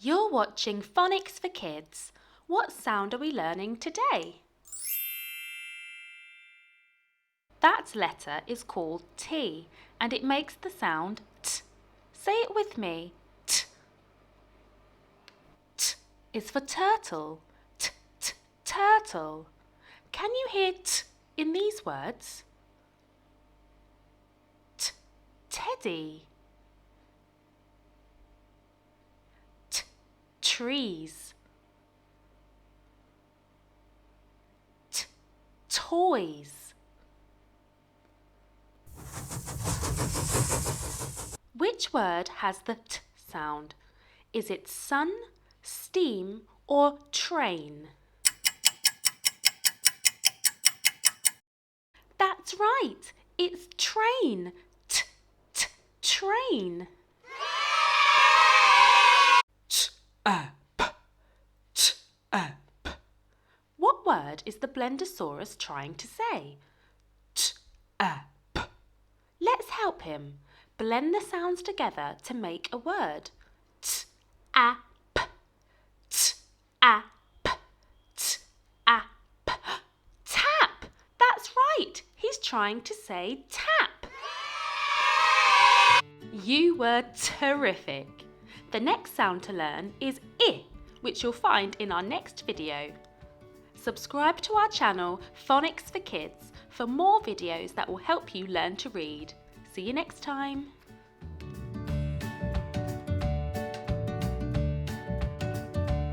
You're watching Phonics for Kids. What sound are we learning today? That letter is called T and it makes the sound T. Say it with me. T. T is for turtle. T, t, turtle. Can you hear T in these words? T, teddy. T, trees. T, toys. Which word has the T sound? Is it sun, steam, or train? That's right, it's train. T, t, train. What word is the Blendasaurus trying to say? Let's help him. Blend the sounds together to make a word. T, a, p. T, a, p. T, a, p. Tap! That's right. He's trying to say tap. You were terrific. The next sound to learn is I, which you'll find in our next video. Subscribe to our channel, Phonics for Kids, for more videos that will help you learn to read. See you next time.